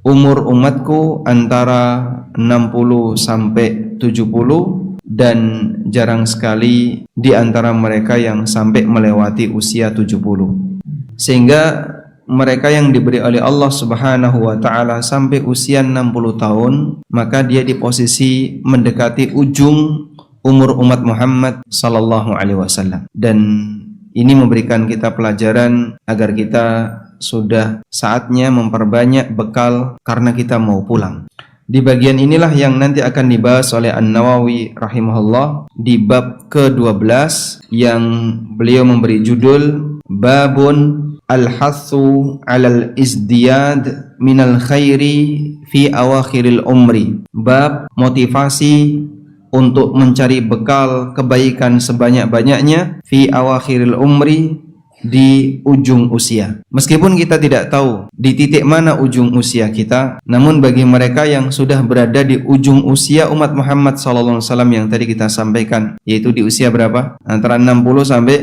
umur umatku antara 60 sampai 70 dan jarang sekali di antara mereka yang sampai melewati usia 70. Sehingga mereka yang diberi oleh Allah Subhanahu wa taala sampai usia 60 tahun, maka dia di posisi mendekati ujung umur umat Muhammad sallallahu alaihi wasallam. Dan ini memberikan kita pelajaran agar kita sudah saatnya memperbanyak bekal karena kita mau pulang. Di bagian inilah yang nanti akan dibahas oleh An-Nawawi rahimahullah di bab ke-12 yang beliau memberi judul Babun Al-Hathu 'alal Izdiyad minal khairi fi awakhiril umri. Bab motivasi untuk mencari bekal kebaikan sebanyak-banyaknya fi awakhiril umri, di ujung usia. Meskipun kita tidak tahu di titik mana ujung usia kita, namun bagi mereka yang sudah berada di ujung usia umat Muhammad SAW yang tadi kita sampaikan, yaitu di usia berapa? Antara 60 sampai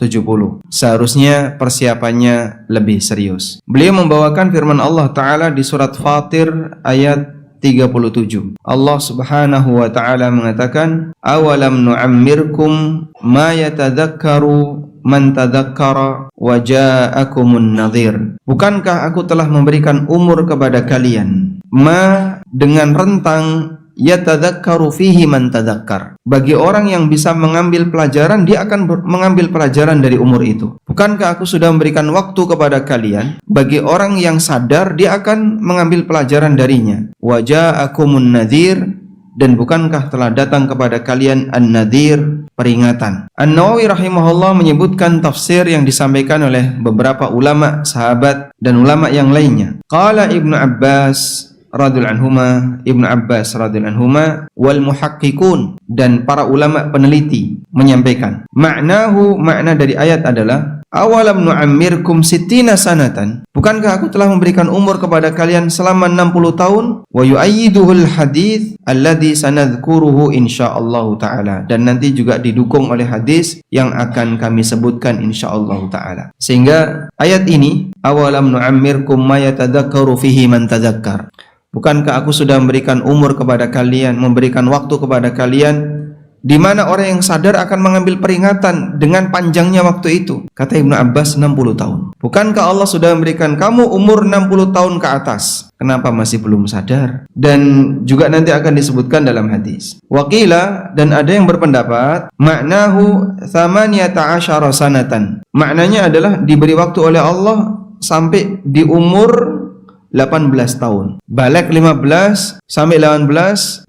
70. Seharusnya persiapannya lebih serius. Beliau membawakan firman Allah Ta'ala di surat Fatir ayat 37. Allah Subhanahu wa taala mengatakan, "Awalam nu'ammirkum ma yatadzakkaru man tadzakkara wa ja'akumun nadhir." Bukankah aku telah memberikan umur kepada kalian, ma dengan rentang yatadzakkaru fihi man tadzakkar. Bagi orang yang bisa mengambil pelajaran, dia akan mengambil pelajaran dari umur itu. Bukankah aku sudah memberikan waktu kepada kalian? Bagi orang yang sadar, dia akan mengambil pelajaran darinya. Wa ja'akumun nadhir, dan bukankah telah datang kepada kalian an-nadhir, peringatan. An-Nawawi rahimahullah menyebutkan tafsir yang disampaikan oleh beberapa ulama, sahabat dan ulama yang lainnya. Qala Ibnu Abbas radhiyallahu anhuma, Ibnu Abbas radhiyallahu anhuma wal muhaqqiqun, dan para ulama peneliti menyampaikan, maknahu, makna dari ayat adalah awalam nu'ammirkum sittina sanatan, bukankah aku telah memberikan umur kepada kalian selama 60 tahun, wa yu'ayyiduhul hadits alladzi sanadhkuruhu insyaallah taala, dan nanti juga didukung oleh hadis yang akan kami sebutkan insyaallah taala. Sehingga ayat ini, awalam nu'ammirkum ma yatadzakkaru fihi man tadzakkar, bukankah aku sudah memberikan umur kepada kalian, memberikan waktu kepada kalian, di mana orang yang sadar akan mengambil peringatan dengan panjangnya waktu itu. Kata Ibnu Abbas, 60 tahun. Bukankah Allah sudah memberikan kamu umur 60 tahun ke atas? Kenapa masih belum sadar? Dan juga nanti akan disebutkan dalam hadis. Waqila, dan ada yang berpendapat, maknahu thamaniyata asyara sanatan. Maknanya adalah diberi waktu oleh Allah sampai di umur 18 tahun. Balik 15 sampai 18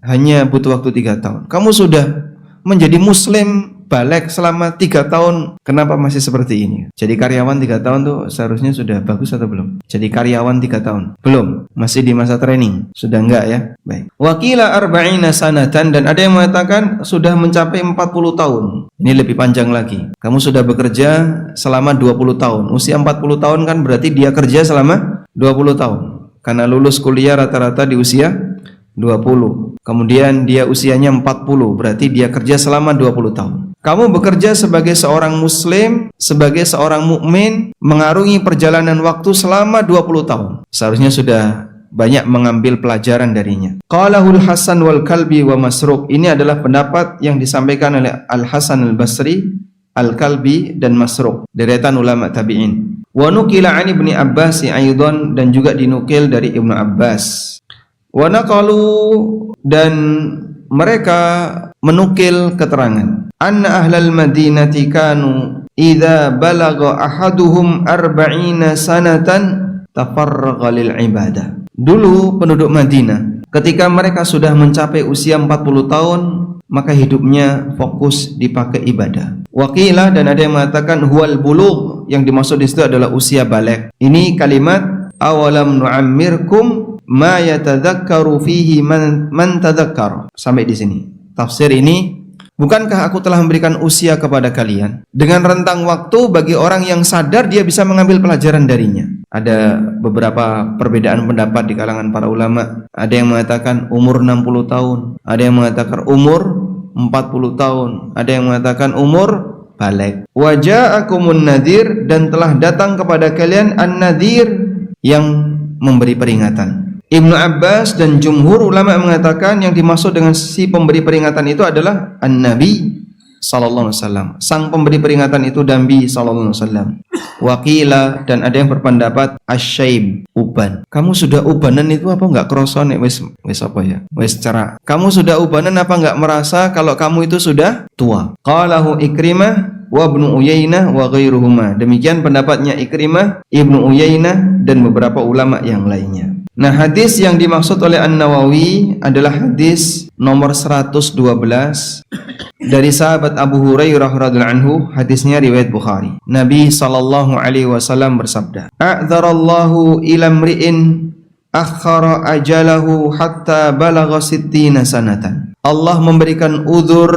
hanya butuh waktu 3 tahun. Kamu sudah menjadi muslim balik selama 3 tahun. Kenapa masih seperti ini? Jadi karyawan 3 tahun tuh seharusnya sudah bagus atau belum? Jadi karyawan 3 tahun? Belum. Masih di masa training. Sudah enggak ya? Baik. Wakila arba'ina sanatan, dan ada yang mengatakan sudah mencapai 40 tahun. Ini lebih panjang lagi. Kamu sudah bekerja selama 20 tahun. Usia 40 tahun kan berarti dia kerja selama 20 tahun. Karena lulus kuliah rata-rata di usia 20. Kemudian dia usianya 40, berarti dia kerja selama 20 tahun. Kamu bekerja sebagai seorang muslim, sebagai seorang mukmin, mengarungi perjalanan waktu selama 20 tahun. Seharusnya sudah banyak mengambil pelajaran darinya. Qalahul Hasan wal Kalbi wa Masruq. Ini adalah pendapat yang disampaikan oleh Al-Hasan al-Basri, Al-Kalbi dan Masruq, deretan ulama tabi'in. Wa nukila an Ibnu Abbas aidan, dan juga dinukil dari Ibnu Abbas. Wa naqalu, dan mereka menukil keterangan, anna ahlal madinati kanu idza balagha ahaduhum arba'ina sanatan tafarraqa lil ibadah. Dulu penduduk Madinah, ketika mereka sudah mencapai usia 40 tahun, maka hidupnya fokus dipakai ibadah. Waqila, dan ada yang mengatakan huwal bulugh, yang dimaksud di situ adalah usia balik. Ini kalimat awalam nu'ammirkum ma yatadzakkaru fihi man tadzakkar. Sampai di sini. Tafsir ini, bukankah aku telah memberikan usia kepada kalian dengan rentang waktu bagi orang yang sadar dia bisa mengambil pelajaran darinya. Ada beberapa perbedaan pendapat di kalangan para ulama. Ada yang mengatakan umur 60 tahun, ada yang mengatakan umur 40 tahun, ada yang mengatakan umur balik. Wa ja'akumun nadhir, dan telah datang kepada kalian an-nadhir, yang memberi peringatan. Ibnu Abbas dan jumhur ulama mengatakan yang dimaksud dengan si pemberi peringatan itu adalah An-Nabi sallallahu alaihi wasallam. Sang pemberi peringatan itu Nabi sallallahu alaihi wasallam. Wakila, dan ada yang berpendapat asyaib, uban. Kamu sudah ubanan itu apa enggak kroso nek wis apa ya? Wis cerak. Kamu sudah ubanan apa enggak merasa kalau kamu itu sudah tua? Qalahu Ikrimah wa Ibnu Uyainah wa ghairuhuma. Demikian pendapatnya Ikrimah, Ibnu Uyainah dan beberapa ulama yang lainnya. Nah, hadis yang dimaksud oleh An-Nawawi adalah hadis nomor 112 dari sahabat Abu Hurairah radhiyallahu anhu. Hadisnya riwayat Bukhari. Nabi sallallahu alaihi wasallam bersabda, "A'dzarallahu ila mri'in akhara ajalahu hatta balagha 60 sanatan." Allah memberikan uzur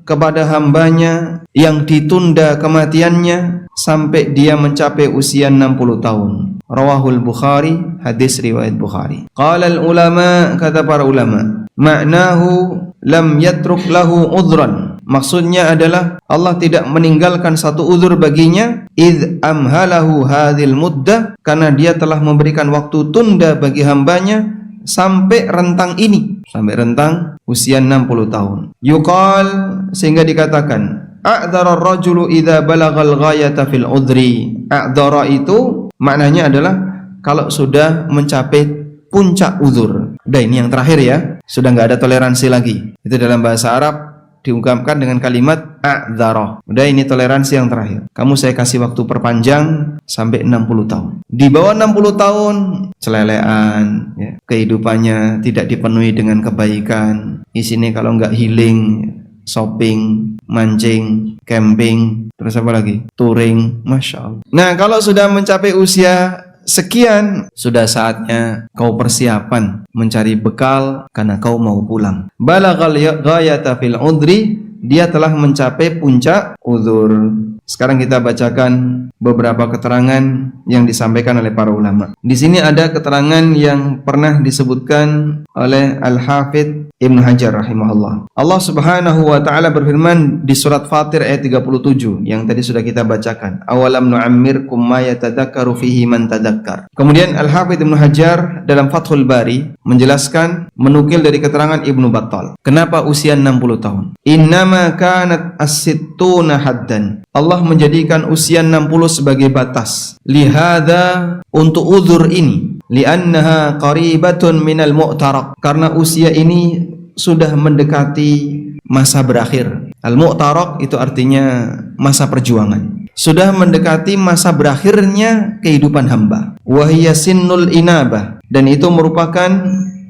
kepada hambanya yang ditunda kematiannya sampai dia mencapai usia 60 tahun. Rawahul Bukhari, hadis riwayat Bukhari. Qala al-ulama, kata para ulama, ma'nahu lam yatruk lahu udhran. Maksudnya adalah Allah tidak meninggalkan satu uzur baginya, id amhalahu hadhil muddah, karena dia telah memberikan waktu tunda bagi hambanya sampai rentang ini, sampai rentang usia 60 tahun. Yuqal, sehingga dikatakan a'dzara ar-rajulu idza balagal ghayata fil udhri. A'dzara itu maknanya adalah kalau sudah mencapai puncak uzur. Udah, ini yang terakhir ya, sudah nggak ada toleransi lagi. Itu dalam bahasa Arab diungkapkan dengan kalimat a'dzara. Udah, ini toleransi yang terakhir. Kamu saya kasih waktu perpanjang sampai 60 tahun. Di bawah 60 tahun celelean ya, kehidupannya tidak dipenuhi dengan kebaikan. Isinya kalau nggak healing, shopping, mancing, camping, terus apa lagi? Touring, Masya Allah. Nah, kalau sudah mencapai usia sekian, sudah saatnya kau persiapan mencari bekal karena kau mau pulang. Balaghal ghayata fil udri, dia telah mencapai puncak uzur. Sekarang kita bacakan beberapa keterangan yang disampaikan oleh para ulama. Di sini ada keterangan yang pernah disebutkan oleh Al-Hafidz Ibnu Hajar rahimahullah. Allah Subhanahu wa taala berfirman di surat Fatir ayat 37 yang tadi sudah kita bacakan. Awalam nu'ammirkum ma yatadzakkaru fihi man tadzakkar. Kemudian Al-Hafidz Ibnu Hajar dalam Fathul Bari menjelaskan, menukil dari keterangan Ibnu Battal. Kenapa usia 60 tahun? Innama kanat as-sittuna haddan. Allah menjadikan usia 60 sebagai batas. Lihada, untuk uzur ini. Li'annaha qaribatun minal mu'taraq. Karena usia ini sudah mendekati masa berakhir. Al-mu'taraq itu artinya masa perjuangan. Sudah mendekati masa berakhirnya kehidupan hamba. Wahiyya sinnul inabah. Dan itu merupakan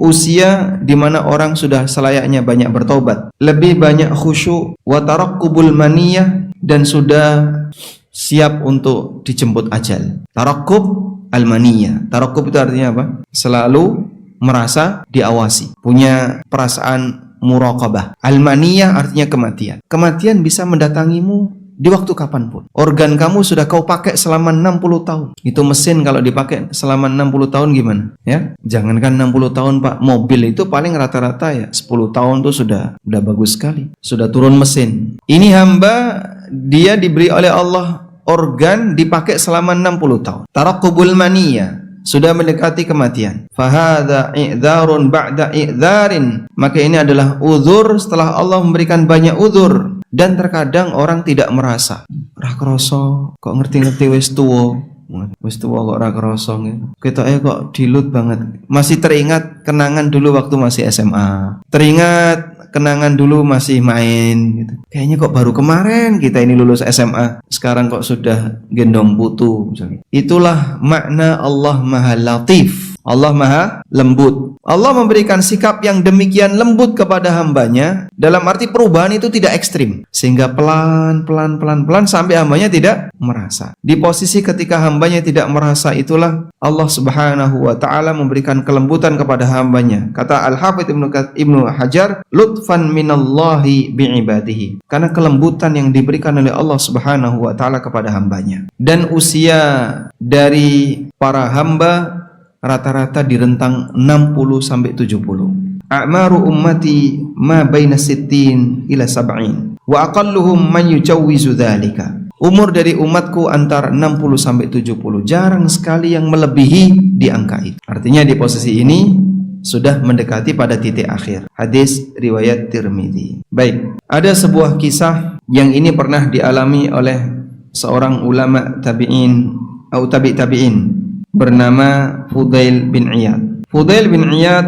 usia di mana orang sudah selayaknya banyak bertobat, lebih banyak khusyuk, wa taraqqubul maniyah, dan sudah siap untuk dijemput ajal. Taraqqub al-maniyah. Taraqqub itu artinya apa? Selalu merasa diawasi, punya perasaan muraqabah. Al-maniyah artinya kematian. Kematian bisa mendatangimu di waktu kapanpun. Organ kamu sudah kau pakai selama 60 tahun. Itu mesin kalau dipakai selama 60 tahun gimana? Ya, jangankan 60 tahun Pak, mobil itu paling rata-rata ya 10 tahun tuh sudah bagus sekali. Sudah turun mesin. Ini hamba, dia diberi oleh Allah organ dipakai selama 60 tahun. Taraqqubul maniyah, sudah mendekati kematian. Fahadha i'dzarun ba'da i'dzarin. Maka ini adalah uzur setelah Allah memberikan banyak uzur. Dan terkadang orang tidak merasa, ra kroso kok ngerti-ngerti wis tuwa kok ra kroso ketoke kok dilut banget. Masih teringat kenangan dulu waktu masih SMA, teringat kenangan dulu masih main gitu. Kayaknya kok baru kemarin kita ini lulus SMA, sekarang kok sudah gendong putu misalnya. Itulah makna Allah Maha Latif. Allah Maha Lembut. Allah memberikan sikap yang demikian lembut kepada hambanya, dalam arti perubahan itu tidak ekstrim, sehingga pelan sampai hambanya tidak merasa. Di posisi ketika hambanya tidak merasa, itulah Allah Subhanahu wa taala memberikan kelembutan kepada hambanya. Kata Al-Hafidz Ibnu Hajar, lutfan minallahi bi'ibadihi. Karena kelembutan yang diberikan oleh Allah Subhanahu wa taala kepada hambanya. Dan usia dari para hamba rata-rata di rentang 60 sampai 70. A'maru ummati ma baina 60 ila 70 wa aqalluhum man yujawwizu dzalika. Umur dari umatku antara 60 sampai 70. Jarang sekali yang melebihi di angka itu. Artinya di posisi ini sudah mendekati pada titik akhir. Hadis riwayat Tirmidzi. Baik, ada sebuah kisah yang ini pernah dialami oleh seorang ulama tabi'in atau tabi'in bernama Fudail bin Iyad. Fudail bin Iyad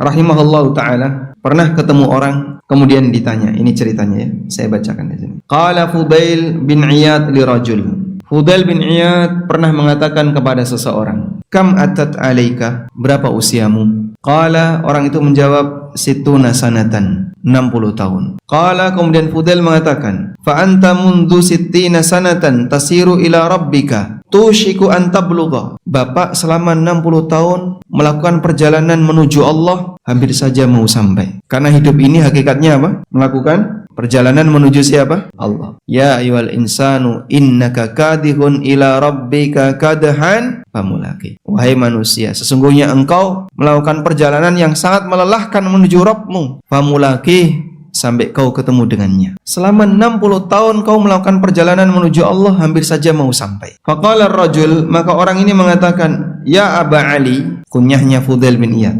rahimahullahu taala pernah ketemu orang, kemudian ditanya, ini ceritanya ya, saya bacakan di sini. Qala Fudail bin Iyad li rajul. Fudail bin Iyad pernah mengatakan kepada seseorang, "Kam atat alaika?" Berapa usiamu? Qala, orang itu menjawab, "Situna sanatan." 60 tahun. Qala, kemudian Fudail mengatakan, "Fa anta mundu sittina sanatan tasiru ila rabbika tushiku an tablugha." Bapak selama 60 tahun melakukan perjalanan menuju Allah, hampir saja mau sampai. Karena hidup ini hakikatnya apa? Melakukan perjalanan menuju siapa? Allah. Ya ayyuhal insanu innaka kadihun ila rabbika kadhan famulaqi. Wahai manusia, sesungguhnya engkau melakukan perjalanan yang sangat melelahkan menuju Rabbmu. Famulaqi, sampai kau ketemu dengannya. Selama 60 tahun kau melakukan perjalanan menuju Allah, hampir saja mau sampai. Faqala ar-rajul, maka orang ini mengatakan, "Ya Aba Ali," kunyahnya Fudail bin Iyad.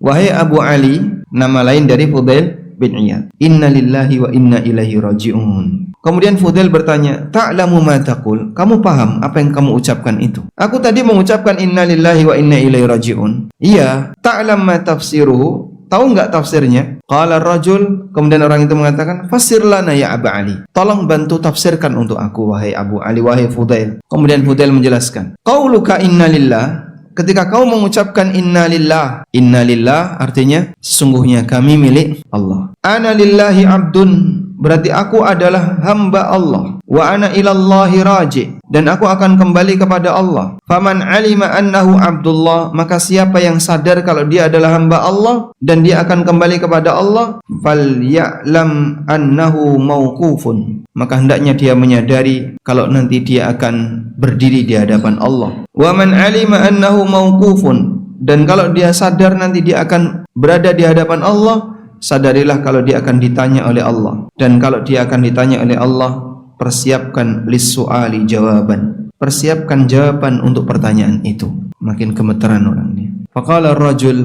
Wahai Abu Ali, nama lain dari Fudail bin Iyad. "Inna lillahi wa inna ilaihi raji'un." Kemudian Fudail bertanya, "Ta'lamu ma taqul?" Kamu paham apa yang kamu ucapkan itu? Aku tadi mengucapkan inna lillahi wa inna ilaihi raji'un. Iya, ta'lam ma tafsiruhu? Tahu enggak tafsirnya? Qala ar-rajul, kemudian orang itu mengatakan, "Fasir lana ya Aba Ali." Tolong bantu tafsirkan untuk aku wahai Abu Ali, wahai Fudail. Kemudian Fudail menjelaskan, "Qauluka inna lillah." Ketika kau mengucapkan inna lillah artinya sesungguhnya kami milik Allah. Ana lillahi abdun, berarti aku adalah hamba Allah. Wa ana ilallahi raji, dan aku akan kembali kepada Allah. Faman alima annahu abdullah, maka siapa yang sadar kalau dia adalah hamba Allah dan dia akan kembali kepada Allah, falya'lam annahu mauqufun, maka hendaknya dia menyadari kalau nanti dia akan berdiri di hadapan Allah. Wa man alima annahu mauqufun, dan kalau dia sadar nanti dia akan berada di hadapan Allah, sadarilah kalau dia akan ditanya oleh Allah. Dan kalau dia akan ditanya oleh Allah, persiapkan lis-su'ali jawaban. Persiapkan jawaban untuk pertanyaan itu. Makin gemeteran orangnya. Faqala ar-rajul,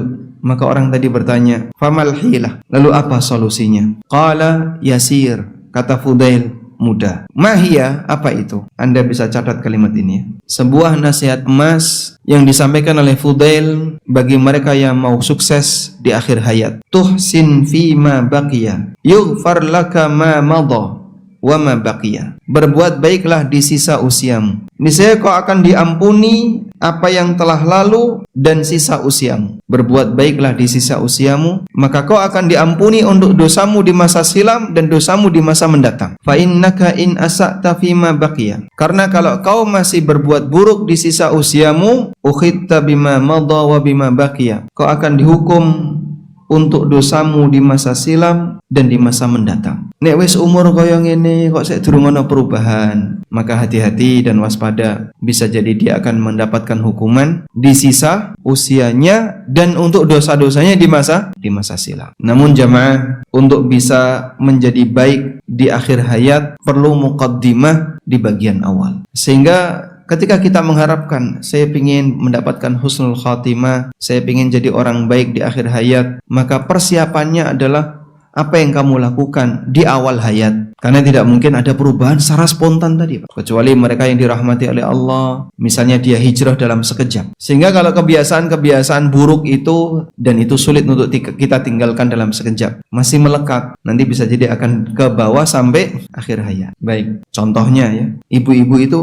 maka orang tadi bertanya, "Famal hilah?" Lalu apa solusinya? Qala yasir, kata Fudail, mudah. Mahia, apa itu? Anda bisa catat kalimat ini ya. Sebuah nasihat emas yang disampaikan oleh Fudail bagi mereka yang mau sukses di akhir hayat. Tuhsin fi ma baqiya, yughfar laka ma madha wa ma baqiya. Berbuat baiklah di sisa usiamu, niscaya kau akan diampuni apa yang telah lalu dan sisa usiamu. Berbuat baiklah di sisa usiamu, maka kau akan diampuni untuk dosamu di masa silam dan dosamu di masa mendatang. Fa innaka in asa'ta fima baqiya, karena kalau kau masih berbuat buruk di sisa usiamu, ukhitta bima madha wa bima baqiya, kau akan dihukum untuk dosamu di masa silam dan di masa mendatang. Nek wis umur kaya ngene kok sik durung ana perubahan, maka hati-hati dan waspada, bisa jadi dia akan mendapatkan hukuman di sisa usianya dan untuk dosa-dosanya di masa silam. Namun jamaah, untuk bisa menjadi baik di akhir hayat perlu muqaddimah di bagian awal. Sehingga ketika kita mengharapkan, saya ingin mendapatkan husnul khatimah, saya ingin jadi orang baik di akhir hayat, maka persiapannya adalah apa yang kamu lakukan di awal hayat. Karena tidak mungkin ada perubahan secara spontan tadi, Pak. Kecuali mereka yang dirahmati oleh Allah, misalnya dia hijrah dalam sekejap. Sehingga kalau kebiasaan-kebiasaan buruk itu, dan itu sulit untuk kita tinggalkan dalam sekejap, masih melekat, nanti bisa jadi akan ke bawah sampai akhir hayat. Baik, contohnya ya, ibu-ibu itu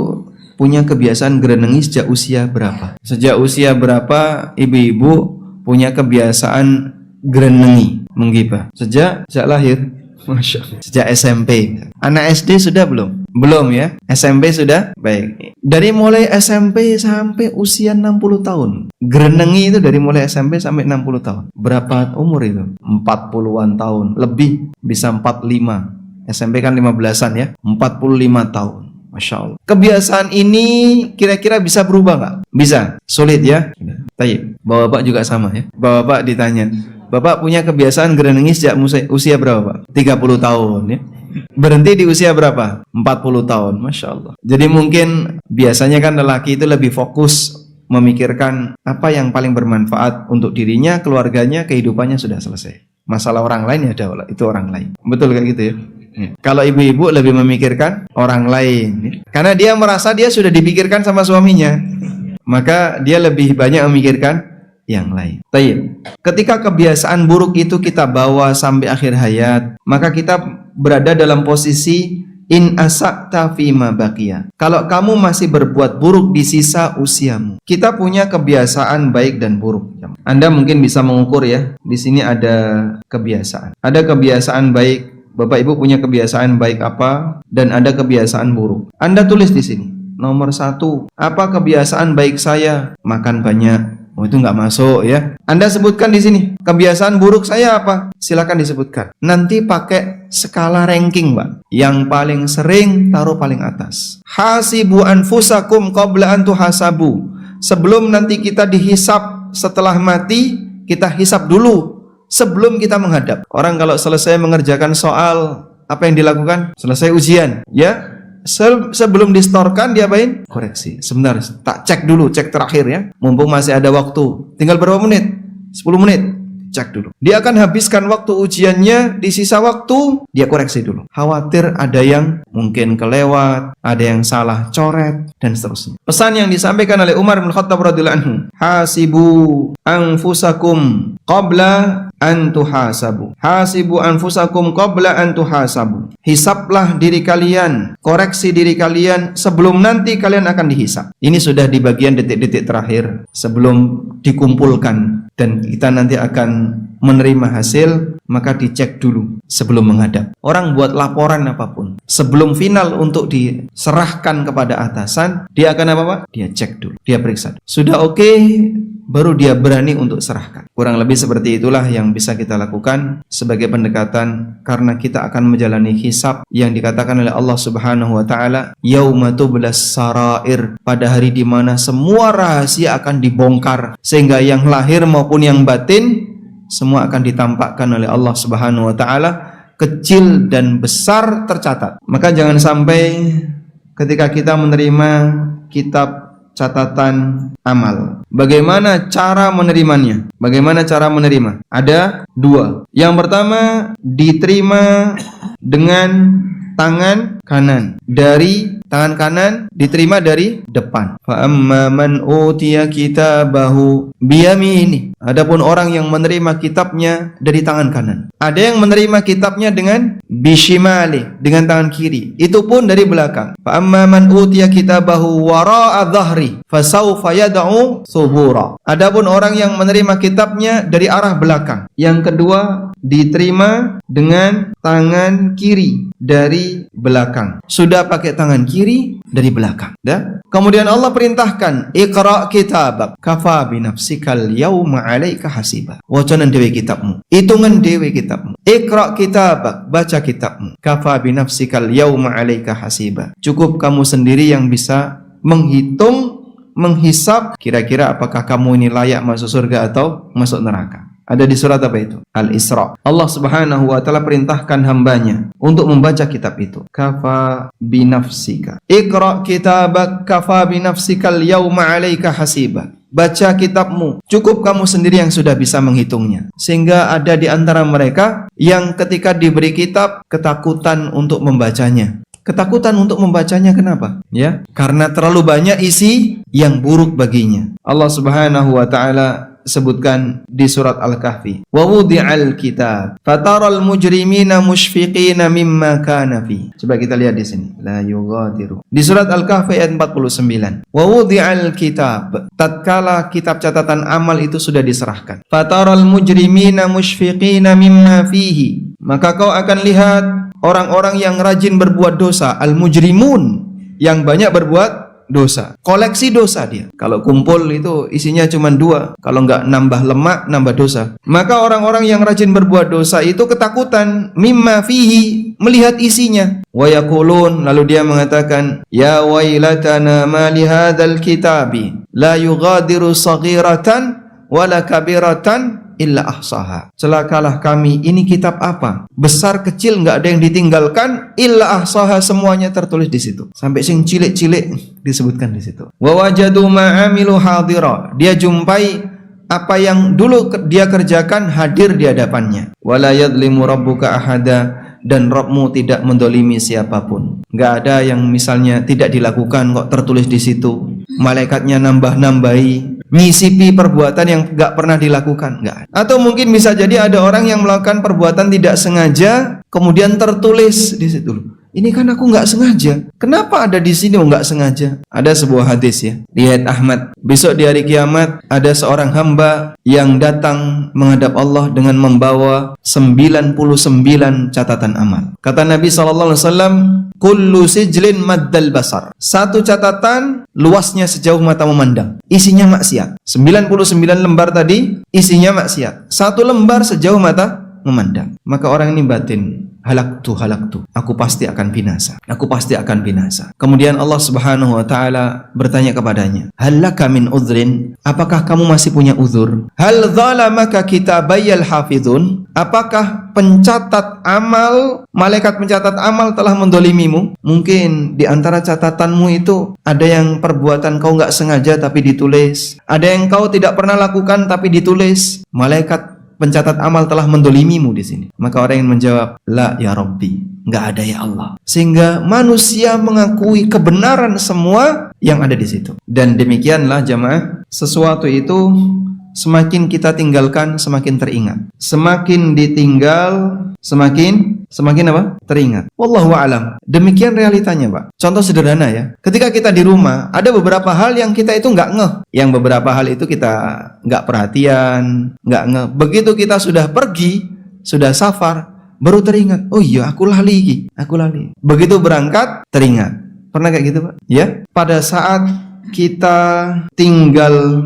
punya kebiasaan gerenengi sejak usia berapa? Sejak usia berapa ibu-ibu punya kebiasaan gerenengi, menggibah? Sejak lahir. Masya Allah. Sejak SMP. Anak SD sudah belum? Belum ya? SMP sudah? Baik. Dari mulai SMP sampai usia 60 tahun. Gerenengi itu dari mulai SMP sampai 60 tahun. Berapa umur itu? 40-an tahun. Lebih, bisa 45. SMP kan 15-an ya. 45 tahun. Masya Allah. Kebiasaan ini kira-kira bisa berubah nggak? Bisa. Sulit ya? Tayyib. Bapak juga sama ya. Bapak ditanya, Bapak punya kebiasaan gerenengi sejak usia berapa Pak? 30 tahun ya. Berhenti di usia berapa? 40 tahun, Masya Allah. Jadi mungkin biasanya kan lelaki itu lebih fokus memikirkan apa yang paling bermanfaat untuk dirinya, keluarganya, kehidupannya sudah selesai. Masalah orang lain ya ada, itu orang lain. Betul kayak gitu ya? Kalau ibu-ibu lebih memikirkan orang lain, karena dia merasa dia sudah dipikirkan sama suaminya, maka dia lebih banyak memikirkan yang lain. Tayyib. Ketika kebiasaan buruk itu kita bawa sampai akhir hayat, maka kita berada dalam posisi in asakta fima baqiya. Kalau kamu masih berbuat buruk di sisa usiamu. Kita punya kebiasaan baik dan buruk. Anda mungkin bisa mengukur ya. Di sini ada kebiasaan. Ada kebiasaan baik. Bapak Ibu punya kebiasaan baik apa dan ada kebiasaan buruk. Anda tulis di sini. Nomor 1, apa kebiasaan baik saya? Makan banyak. Oh, itu nggak masuk ya. Anda sebutkan di sini. Kebiasaan buruk saya apa? Silakan disebutkan. Nanti pakai skala ranking, Mbak. Yang paling sering taruh paling atas. Hasibu anfusakum qabla an tuhasabu. Sebelum nanti kita dihisap setelah mati, kita hisap dulu sebelum kita menghadap. Orang kalau selesai mengerjakan soal, apa yang dilakukan? Selesai ujian, ya. Sebelum distorkan diapain? Koreksi. Sebentar, tak cek dulu, cek terakhir ya. Mumpung masih ada waktu. Tinggal berapa menit? 10 menit. Cek dulu. Dia akan habiskan waktu ujiannya, di sisa waktu dia koreksi dulu. Khawatir ada yang mungkin kelewat, ada yang salah coret dan seterusnya. Pesan yang disampaikan oleh Umar bin Khattab radhiyallahu anhu, hasibu anfusakum qabla an tuhasabu. Hasibu anfusakum qabla an tuhasabu. Hisaplah diri kalian, koreksi diri kalian sebelum nanti kalian akan dihisap. Ini sudah di bagian detik-detik terakhir sebelum dikumpulkan dan kita nanti akan menerima hasil, maka dicek dulu sebelum menghadap. Orang buat laporan apapun, sebelum final untuk diserahkan kepada atasan, dia akan apa Pak? Dia cek dulu, dia periksa. Sudah oke, baru dia berani untuk serahkan. Kurang lebih seperti itulah yang bisa kita lakukan sebagai pendekatan, karena kita akan menjalani hisab yang dikatakan oleh Allah Subhanahu wa taala, yauma tublas sarair, pada hari di mana semua rahasia akan dibongkar, sehingga yang lahir maupun yang batin semua akan ditampakkan oleh Allah Subhanahu wa taala, kecil dan besar tercatat. Maka jangan sampai ketika kita menerima kitab catatan amal, bagaimana cara menerimanya? Bagaimana cara menerima? Ada 2. Yang pertama, diterima dengan tangan kanan. Dari tangan kanan diterima dari depan. Fa amma man utiya kitabahu biyamini. Adapun orang yang menerima kitabnya dari tangan kanan. Ada yang menerima kitabnya dengan bishimali, dengan tangan kiri. Itu pun dari belakang. Fa amma man utiya kitabahu wara'a dhahri fasawfa yad'u subura. Adapun orang yang menerima kitabnya dari arah belakang. Yang kedua, diterima dengan tangan kiri dari belakang. Sudah pakai tangan kiri dari belakang. Kemudian Allah perintahkan, Iqra' kitabak kafa binafsikal yawma 'alaika hasiba. Wacanan dewe kitabmu, hitungan dewe kitabmu. Iqra' kitabak, baca kitabmu. Kafa binafsikal yawma 'alaika hasiba. Cukup kamu sendiri yang bisa menghitung, menghisap kira-kira apakah kamu ini layak masuk surga atau masuk neraka. Ada di surat apa itu? Al-Isra. Allah Subhanahu wa taala perintahkan hambanya untuk membaca kitab itu. Kafa binafsika. Iqra' kitabak kafa binafsikal yawma 'alaika hasiba. Baca kitabmu, cukup kamu sendiri yang sudah bisa menghitungnya. Sehingga ada di antara mereka yang ketika diberi kitab ketakutan untuk membacanya. Ketakutan untuk membacanya kenapa? Ya, karena terlalu banyak isi yang buruk baginya. Allah Subhanahu wa taala sebutkan di surat Al-Kahfi, wa wudi'al kitab fataral mujrimina mushfiqina mimma kana fi. Coba kita lihat di sini, la yughadiru. Di surat Al-Kahfi ayat 49. Wa wudi'al kitab, tatkala kitab catatan amal itu sudah diserahkan. Fataral mujrimina mushfiqina mimma fihi. Maka kau akan lihat orang-orang yang rajin berbuat dosa, al-mujrimun, yang banyak berbuat dosa, koleksi dosa dia. Kalau kumpul itu isinya cuma 2, kalau enggak nambah lemak, nambah dosa. Maka orang-orang yang rajin berbuat dosa itu ketakutan, mimma fihi, melihat isinya. Wa yaqulun, lalu dia mengatakan, ya wailatana ma li hadzal kitabi la yughadiru saghiratan wala kabiratan illa ahsaha. Celakalah kami, ini kitab apa? Besar kecil nggak ada yang ditinggalkan, illa ahsaha, semuanya tertulis di situ. Sampai sing cilik-cilik disebutkan di situ. Wa wajadu ma'amilu hadira. Dia jumpai apa yang dulu dia kerjakan hadir di hadapannya. Wala yadlimu rabbuka ahada, dan Rabbmu tidak mendolimi siapapun. Nggak ada yang misalnya tidak dilakukan kok tertulis di situ. Malaikatnya nambah-nambahi, ngisipi perbuatan yang nggak pernah dilakukan, nggak. Atau mungkin bisa jadi ada orang yang melakukan perbuatan tidak sengaja, kemudian tertulis di situ. Ini kan aku nggak sengaja. Kenapa ada di sini? Nggak sengaja. Ada sebuah hadis ya, riwayat Ahmad. Besok di hari kiamat ada seorang hamba yang datang menghadap Allah dengan membawa 99 catatan amal. Kata Nabi SAW, kullu sijlin maddal basar. Satu catatan luasnya sejauh mata memandang. Isinya maksiat. 99 lembar tadi isinya maksiat. Satu lembar sejauh mata memandang. Maka orang ini batin, halaktu, aku pasti akan binasa, aku pasti akan binasa. Kemudian Allah Subhanahu wa taala bertanya kepadanya, hal laka min udhrin, apakah kamu masih punya uzur? Hal zalamaka kitabayal hafidhun, apakah pencatat amal, malaikat pencatat amal telah mendolimimu? Mungkin di antara catatanmu itu ada yang perbuatan kau nggak sengaja tapi ditulis, ada yang kau tidak pernah lakukan tapi ditulis. Malaikat pencatat amal telah mendolimimu di sini. Maka orang yang menjawab, la ya Rabbi, nggak ada ya Allah. Sehingga manusia mengakui kebenaran semua yang ada di situ. Dan demikianlah jamaah, sesuatu itu semakin kita tinggalkan semakin teringat. Semakin ditinggal semakin apa? Teringat. Wallahu a'lam. Demikian realitanya, Pak. Contoh sederhana ya. Ketika kita di rumah, ada beberapa hal yang kita itu nggak ngeh. Yang beberapa hal itu kita nggak perhatian, nggak ngeh. Begitu kita sudah pergi, sudah safar, baru teringat. Oh iya, aku lali. Begitu berangkat, teringat. Pernah kayak gitu, Pak? Ya. Pada saat kita tinggal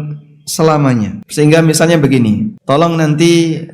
selamanya. Sehingga misalnya begini, tolong nanti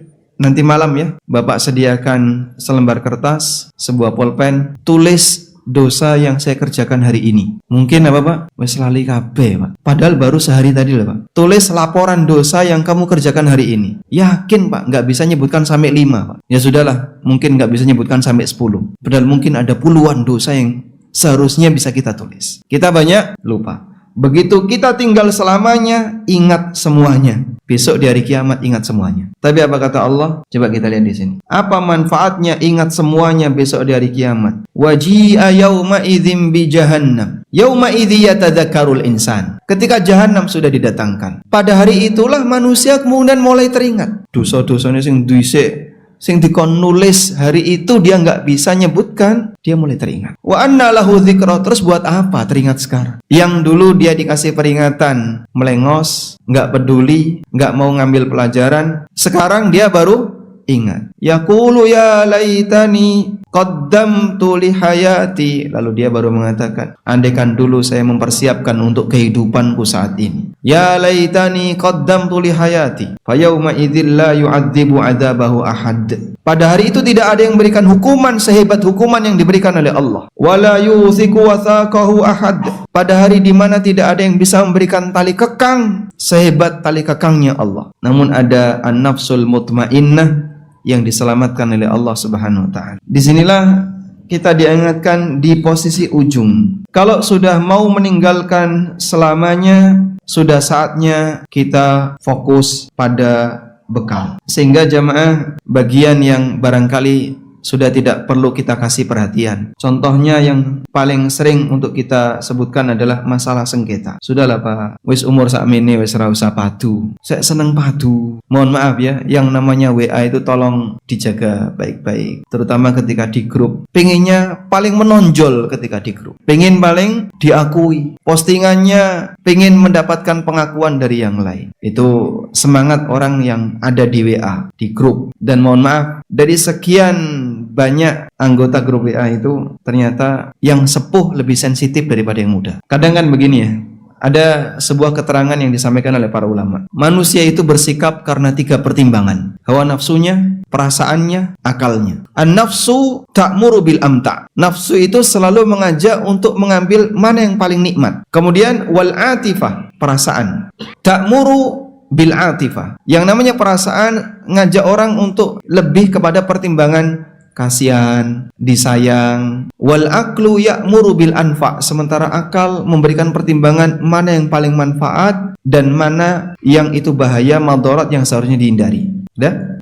malam ya, Bapak sediakan selembar kertas, sebuah pulpen, tulis dosa yang saya kerjakan hari ini. Mungkin apa Pak? Wes lali kabeh Pak. Padahal baru sehari tadi loh Pak. Tulis laporan dosa yang kamu kerjakan hari ini. Yakin Pak, nggak bisa nyebutkan sampai 5 Pak. Ya sudahlah, mungkin nggak bisa nyebutkan sampai 10. Padahal mungkin ada puluhan dosa yang seharusnya bisa kita tulis. Kita banyak lupa. Begitu kita tinggal selamanya, ingat semuanya. Besok di hari kiamat ingat semuanya. Tapi apa kata Allah? Coba kita lihat di sini. Apa manfaatnya ingat semuanya besok di hari kiamat? Waji'a yauma idzim bi jahannam. Yauma idzi yatadzakkarul insan. Ketika jahannam sudah didatangkan, pada hari itulah manusia kemudian mulai teringat. Dosa-dosanya sing dhisik, sing dikon nulis hari itu dia nggak bisa nyebutkan, dia mulai teringat. Wa anna lahu dzikra, terus buat apa teringat sekarang? Yang dulu dia dikasih peringatan, melengos, nggak peduli, nggak mau ngambil pelajaran, sekarang dia baru ingat. Yaqulu ya laitani qaddamtu li hayati, lalu dia baru mengatakan, andaikan dulu saya mempersiapkan untuk kehidupanku saat ini. Ya laitani qaddamtu li hayati fa yauma idzil la yu'adzibu 'adzabahu ahad. Pada hari itu tidak ada yang memberikan hukuman sehebat hukuman yang diberikan oleh Allah. Wala yuthiqu wathaqahu ahad. Pada hari di mana tidak ada yang bisa memberikan tali kekang sehebat tali kekangnya Allah. Namun ada an-nafsul mutmainnah yang diselamatkan oleh Allah Subhanahu wa taala. Disinilah kita diingatkan di posisi ujung. Kalau sudah mau meninggalkan selamanya, sudah saatnya kita fokus pada bekal. Sehingga jamaah, bagian yang barangkali sudah tidak perlu kita kasih perhatian. Contohnya yang paling sering untuk kita sebutkan adalah masalah sengketa. Sudahlah Pak, wis umur sakmene wis ora usah padu. Saya seneng padu. Mohon maaf ya, yang namanya WA itu tolong dijaga baik-baik. Terutama ketika di grup. Pengennya paling menonjol ketika di grup. Pengen paling diakui. Postingannya pengen mendapatkan pengakuan dari yang lain. Itu semangat orang yang ada di WA, di grup. Dan mohon maaf, dari sekian banyak anggota grup WA itu ternyata yang sepuh lebih sensitif daripada yang muda. Kadang kan begini ya, ada sebuah keterangan yang disampaikan oleh para ulama. Manusia itu bersikap karena 3 pertimbangan. Hawa nafsunya, perasaannya, akalnya. An-nafsu ta'muru bil amta. Nafsu itu selalu mengajak untuk mengambil mana yang paling nikmat. Kemudian wal atifah, perasaan. Ta'muru bil atifah. Yang namanya perasaan ngajak orang untuk lebih kepada pertimbangan kasihan, disayang. Wal aklu ya'muru bil anfa. Sementara akal memberikan pertimbangan mana yang paling manfaat dan mana yang itu bahaya, madarat yang seharusnya dihindari.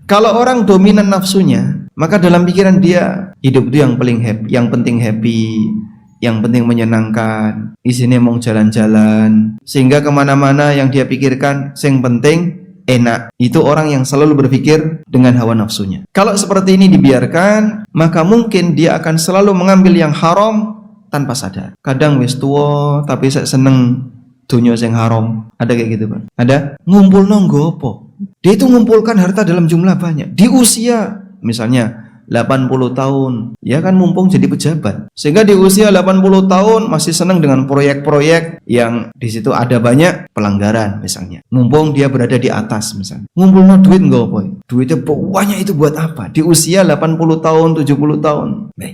Kalau orang dominan nafsunya, maka dalam pikiran dia hidup itu yang paling happy, yang penting happy, yang penting menyenangkan, isinya mau jalan-jalan, sehingga kemana-mana yang dia pikirkan yang penting enak. Itu orang yang selalu berpikir dengan hawa nafsunya. Kalau seperti ini dibiarkan, maka mungkin dia akan selalu mengambil yang haram tanpa sadar. Kadang wis tua tapi saya seneng dunia yang haram. Ada kayak gitu, Pak? Ada? Ngumpul nonggo apa? Dia itu ngumpulkan harta dalam jumlah banyak di usia misalnya 80 tahun, ya kan mumpung jadi pejabat. Sehingga di usia 80 tahun masih senang dengan proyek-proyek yang di situ ada banyak pelanggaran misalnya. Mumpung dia berada di atas misalnya. Ngumpul no duit enggak apa? Duitnya banyak itu buat apa? Di usia 80 tahun, 70 tahun.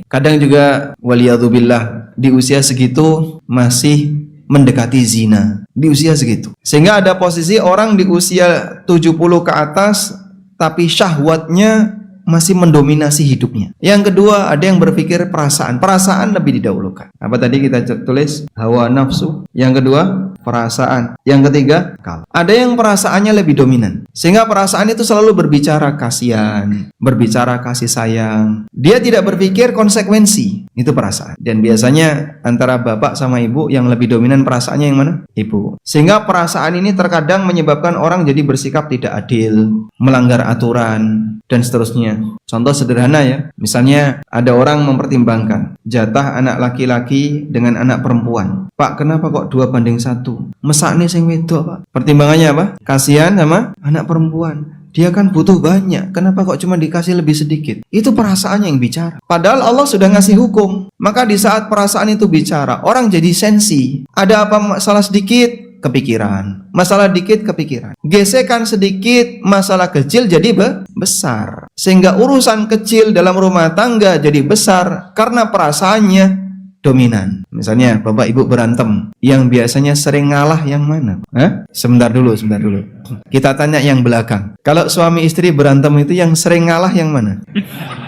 Kadang juga waliyadzubillah di usia segitu masih mendekati zina. Di usia segitu. Sehingga ada posisi orang di usia 70 ke atas tapi syahwatnya masih mendominasi hidupnya. Yang kedua, ada yang berpikir perasaan. Perasaan lebih didahulukan. Apa tadi kita tulis? Hawa nafsu. Yang kedua, perasaan. Yang ketiga, akal. Ada yang perasaannya lebih dominan. Sehingga perasaan itu selalu berbicara kasihan, berbicara kasih sayang. Dia tidak berpikir konsekuensi. Itu perasaan. Dan biasanya antara bapak sama ibu yang lebih dominan perasaannya yang mana? Ibu. Sehingga perasaan ini terkadang menyebabkan orang jadi bersikap tidak adil, melanggar aturan, dan seterusnya. Contoh sederhana ya, misalnya ada orang mempertimbangkan jatah anak laki-laki dengan anak perempuan. Pak, kenapa kok 2:1? Mesakne sing wedok, Pak. Pertimbangannya apa? Kasihan sama anak perempuan. Dia kan butuh banyak, kenapa kok cuma dikasih lebih sedikit? Itu perasaannya yang bicara. Padahal Allah sudah ngasih hukum. Maka di saat perasaan itu bicara, orang jadi sensi. Ada apa masalah sedikit? Kepikiran. Masalah dikit kepikiran. Gesekan sedikit, masalah kecil jadi besar. Sehingga urusan kecil dalam rumah tangga jadi besar karena perasaannya dominan. Misalnya bapak ibu berantem, yang biasanya sering ngalah yang mana? Sebentar dulu. Kita tanya yang belakang. Kalau suami istri berantem itu yang sering ngalah yang mana?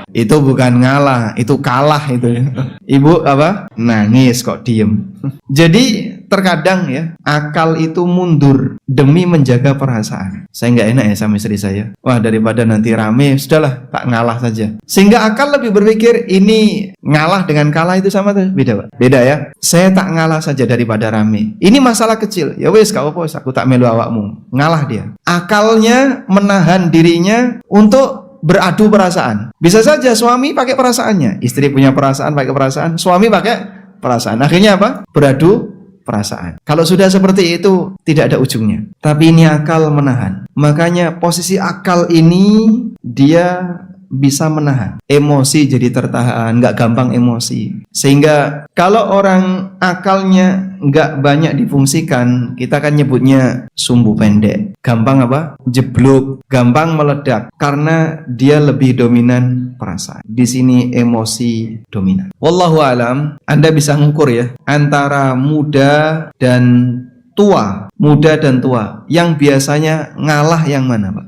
Itu bukan ngalah, itu kalah itu. Ibu apa? Nangis kok diem. Jadi terkadang ya, akal itu mundur demi menjaga perasaan. Saya nggak enak ya sama istri saya. Wah, daripada nanti rame, sudahlah tak ngalah saja. Sehingga akal lebih berpikir ini ngalah dengan kalah itu sama tuh, beda Pak. Beda ya. Saya tak ngalah saja daripada rame. Ini masalah kecil. Ya wes, gak apa-apa, aku tak melu awakmu. Ngalah dia. Akalnya menahan dirinya untuk beradu perasaan. Bisa saja suami pakai perasaannya, istri punya perasaan pakai perasaan, suami pakai perasaan. Akhirnya apa? Beradu perasaan. Kalau sudah seperti itu tidak ada ujungnya. Tapi ini akal menahan. Makanya posisi akal ini dia bisa menahan emosi, jadi tertahan, nggak gampang emosi. Sehingga kalau orang akalnya nggak banyak difungsikan, kita kan nyebutnya sumbu pendek, gampang apa? Jeblok, gampang meledak karena dia lebih dominan perasaan. Di sini emosi dominan. Wallahu alam. Anda bisa ngukur ya antara muda dan tua, muda dan tua, yang biasanya ngalah yang mana Pak?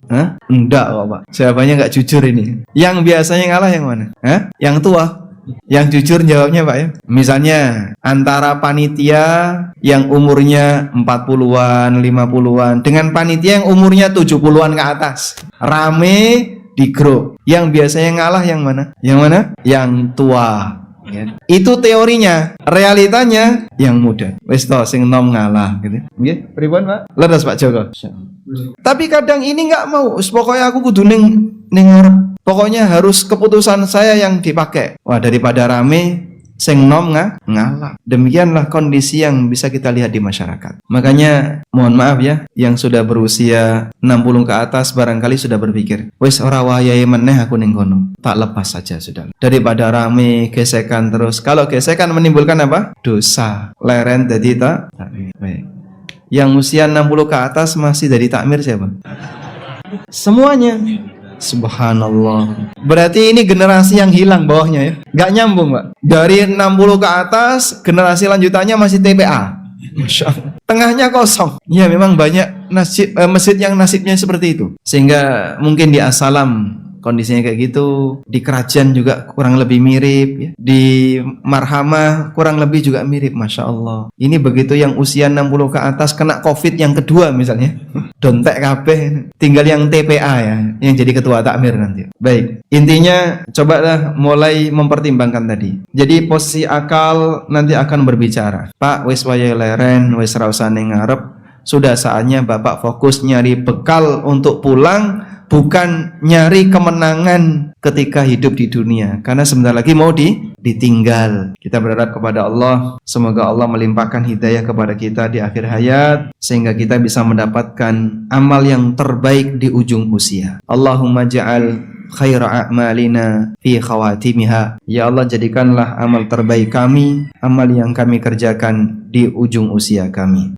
Enggak kok Pak, jawabannya nggak jujur ini. Yang biasanya ngalah yang mana? Yang tua. Yang jujur jawabnya Pak ya. Misalnya antara panitia yang umurnya 40-an, 50-an dengan panitia yang umurnya 70-an ke atas, rame di grup, yang biasanya ngalah yang mana? Yang mana? Yang tua. Ya. Itu teorinya, realitanya yang muda. Wis to sing nom ngalah gitu. Nggih, pripun Pak? Leres Pak Joko. Tapi kadang ini enggak mau, pokoknya aku kudu ning ngarep. Pokoknya harus keputusan saya yang dipakai. Wah, daripada rame sing nom ngalah. Demikianlah kondisi yang bisa kita lihat di masyarakat. Makanya mohon maaf ya, yang sudah berusia 60 ke atas barangkali sudah berpikir, wis ora wayahe meneh aku ning kono, tak lepas saja sudah. Daripada rame gesekan terus. Kalau gesekan menimbulkan apa? Dosa. Leren jadi takmir. Baik. Yang usia 60 ke atas masih jadi takmir siapa? Semuanya. Subhanallah. Berarti ini generasi yang hilang bawahnya ya. Gak nyambung Pak. Dari 60 ke atas, generasi lanjutannya masih TPA. Masya Allah. Tengahnya kosong. Ya memang banyak masjid yang nasibnya seperti itu. Sehingga mungkin di As-Salam kondisinya kayak gitu, di Kerajaan juga kurang lebih mirip ya. Di Marhamah kurang lebih juga mirip. Masya Allah. Ini begitu yang usia 60 ke atas kena COVID yang kedua misalnya, dontek kabeh, tinggal yang TPA ya, yang jadi ketua takmir nanti. Baik, intinya cobalah mulai mempertimbangkan tadi. Jadi posisi akal nanti akan berbicara. Pak, wis wayahe leren, wis ra usah ning ngarep, sudah saatnya Bapak fokus nyari bekal untuk pulang, bukan nyari kemenangan ketika hidup di dunia, karena sebentar lagi mau ditinggal. Kita berharap kepada Allah, semoga Allah melimpahkan hidayah kepada kita di akhir hayat, sehingga kita bisa mendapatkan amal yang terbaik di ujung usia. Allahumma ja'al khaira a'malina fi khawatimiha. Ya Allah, jadikanlah amal terbaik kami, amal yang kami kerjakan di ujung usia kami.